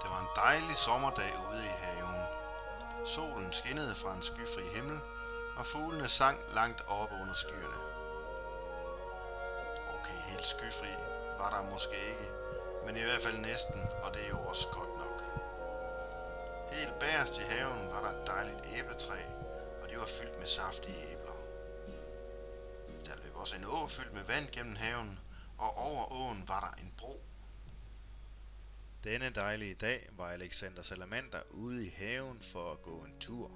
Det var en dejlig sommerdag ude i haven. Solen skinnede fra en skyfri himmel, og fuglene sang langt oppe under skyerne. Okay, helt skyfri var der måske ikke, men i hvert fald næsten, og det er jo også godt nok. Helt bagerst i haven var der et dejligt æbletræ, og det var fyldt med saftige æbler. Der løb også en å fyldt med vand gennem haven, og over åen var der en bro. Denne dejlige dag var Alexander Salamander ude i haven for at gå en tur.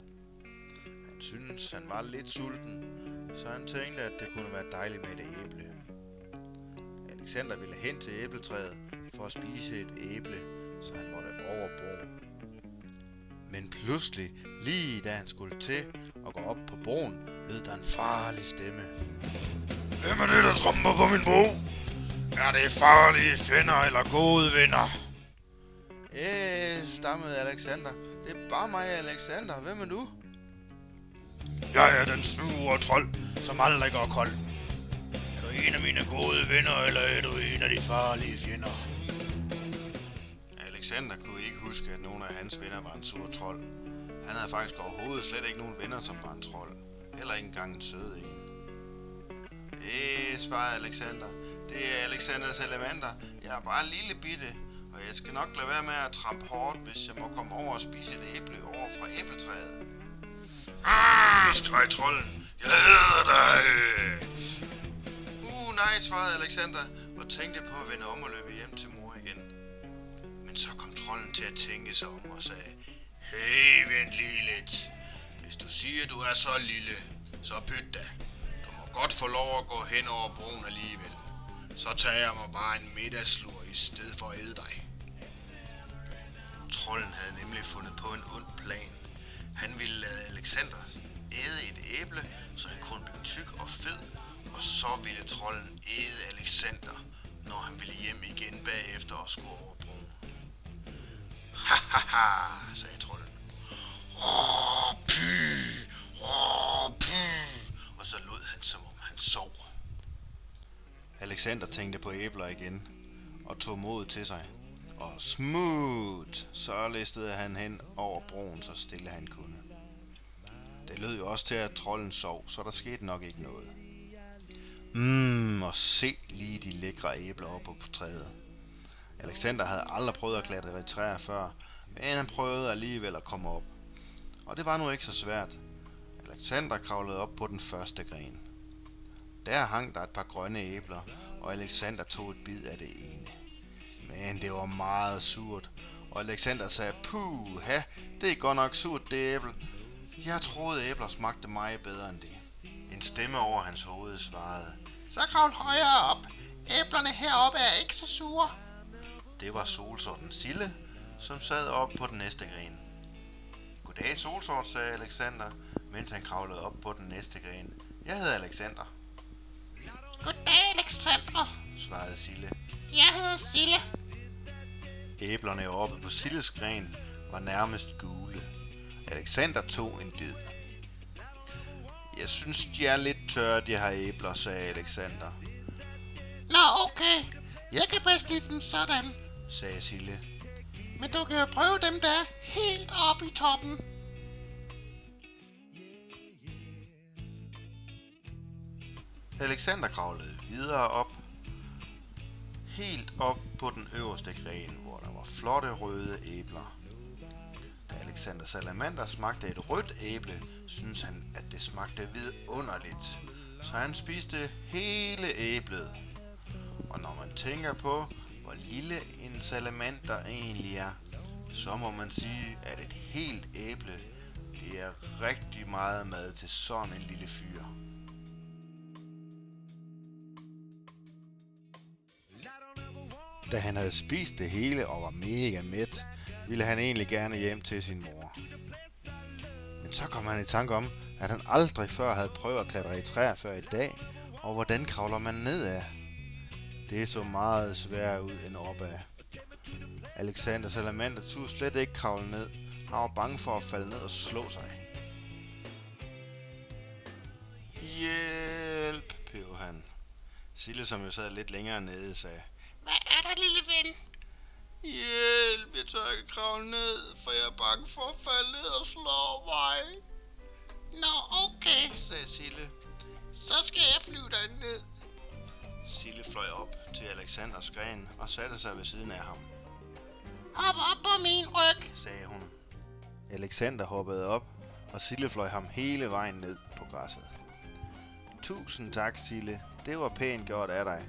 Han syntes, han var lidt sulten, så han tænkte, at det kunne være dejligt med et æble. Alexander ville hen til æbletræet for at spise et æble, så han måtte over broen. Men pludselig, lige da han skulle til at gå op på broen, lød der en farlig stemme. Hvem er det, der tromper på min bro? Er det farlige fjender eller gode venner? Stammede Alexander. Det er bare mig, Alexander. Hvem er du? Jeg er den sure trold, som aldrig går kold. Er du en af mine gode venner, eller er du en af de farlige fjender? Alexander kunne ikke huske, at nogen af hans venner var en sur trold. Han havde faktisk overhovedet slet ikke nogen venner, som var en trold. Heller ikke engang en sød en. Svarede Alexander. Det er Alexander Salamander. Jeg er bare en lille bitte, og jeg skal nok lade være med at trampe hårdt, hvis jeg må komme over og spise et æble over fra æbletræet. Skreg trolden. Jeg hader dig! Nej, svarede Alexander, og tænkte på at vende om og løbe hjem til mor igen. Men så kom trolden til at tænke sig om og sagde, hey, vent lige lidt. Hvis du siger, du er så lille, så pyt da. Du må godt få lov at gå hen over broen alligevel. Så tager jeg mig bare en middagslur i stedet for at æde dig. Trolden havde nemlig fundet på en ond plan. Han ville lade Alexander æde et æble, så han kunne blive tyk og fed, og så ville trolden æde Alexander, når han ville hjem igen bagefter og skulle over broen. Hahaha, sagde trolden. Råpy, råpy, og så lød han, som om han sov. Alexander tænkte på æbler igen, og tog mod til sig. Og smooth, så listede han hen over broen, så stille han kunne. Det lød jo også til, at trolden sov, så der skete nok ikke noget. Og se lige de lækre æbler oppe på træet. Alexander havde aldrig prøvet at klatre i træer før, men han prøvede alligevel at komme op. Og det var nu ikke så svært. Alexander kravlede op på den første gren. Der hang der et par grønne æbler, og Alexander tog et bid af det ene. Men det var meget surt, og Alexander sagde, puha, det er godt nok surt det æble. Jeg troede æbler smagte meget bedre end det. En stemme over hans hoved svarede, så kravl højere op. Æblerne heroppe er ikke så sure. Det var solsorten Sille, som sad oppe på den næste gren. Goddag solsort, sagde Alexander, mens han kravlede op på den næste gren. Jeg hedder Alexander. Goddag, Alexander, svarede Sille. jeg hedder Sille. Æblerne oppe på Silles gren var nærmest gule. Alexander tog en bid. Jeg synes, de er lidt tørre, de her æbler, sagde Alexander. Nå, okay. Jeg kan bedst lide dem sådan, sagde Sille. men du kan jo prøve dem, der er helt oppe i toppen. Alexander kravlede videre op, helt op på den øverste gren, hvor der var flotte røde æbler. Da Alexander Salamander smagte et rødt æble, syntes han, at det smagte vidunderligt, så han spiste hele æblet. Og når man tænker på, hvor lille en salamander egentlig er, så må man sige, at et helt æble, det er rigtig meget mad til sådan en lille fyr. Da han havde spist det hele og var mega mæt, ville han egentlig gerne hjem til sin mor. Men så kom han i tanke om, at han aldrig før havde prøvet at klatre i træer før i dag, og hvordan kravler man nedad? Det så meget sværere ud end opad. Alexander Salamander turde slet ikke kravle ned. Han var bange for at falde ned og slå sig. Hjælp, pev han. Sille, som jo sad lidt længere nede, sagde, Hvad er der, lille ven? Hjælp, jeg tør ikke kravle ned, for jeg er bange for at falde ned og slå mig. Nå, okay. Sagde Sille. Så skal jeg flyve dig ned. Sille fløj op til Alexanders gren og satte sig ved siden af ham. Hop op på min ryg. Sagde hun. Alexander hoppede op, og Sille fløj ham hele vejen ned på græsset. Tusind tak, Sille. Det var pænt gjort af dig,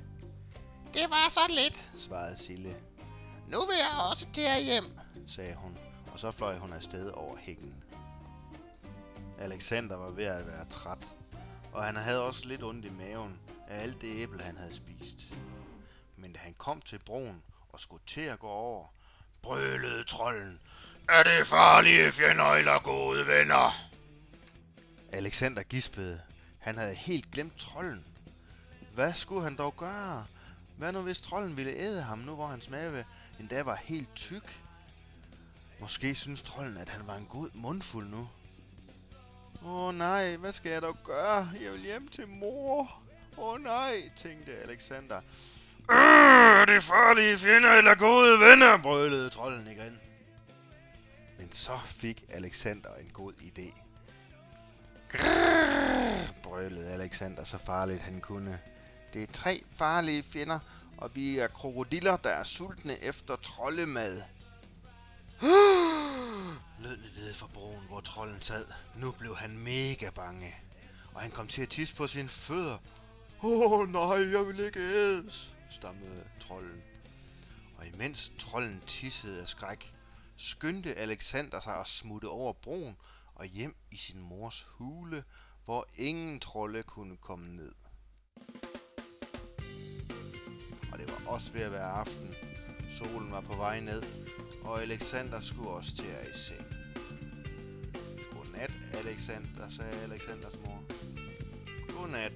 Det var så lidt. svarede Sille. Nu vil jeg også derhjem. Sagde hun, og så fløj hun afsted over hækken. Alexander var ved at være træt, og han havde også lidt ondt i maven af alt det æble, han havde spist. Men da han kom til broen og skulle til at gå over, brølede trolden. Er det farlige fjender eller gode venner? Alexander gispede. Han havde helt glemt trolden. Hvad skulle han dog gøre? Hvad nu hvis trolden ville æde ham nu, hvor hans mave endda var helt tyk? Måske synes trolden, at han var en god mundfuld nu. Åh nej, hvad skal jeg dog gøre? Jeg vil hjem til mor. Åh nej, tænkte Alexander. Det farlige fjender eller gode venner, brølede trolden igen. Men så fik Alexander en god idé. Grrr, brølede Alexander så farligt han kunne. Det er 3 farlige fjender, og vi er krokodiller, der er sultne efter troldemad. Lød det nede fra broen, hvor trolden sad. Nu blev han mega bange, og han kom til at tisse på sine fødder. Nej, jeg vil ikke ædes, stammede trolden. Og imens trolden tissede af skræk, skyndte Alexander sig at smutte over broen og hjem i sin mors hule, hvor ingen trolde kunne komme ned. Og det var også ved at være aften. Solen var på vej ned, og Alexander skulle også til at i seng. Godnat, Alexander, sagde Alexanders mor. Godnat,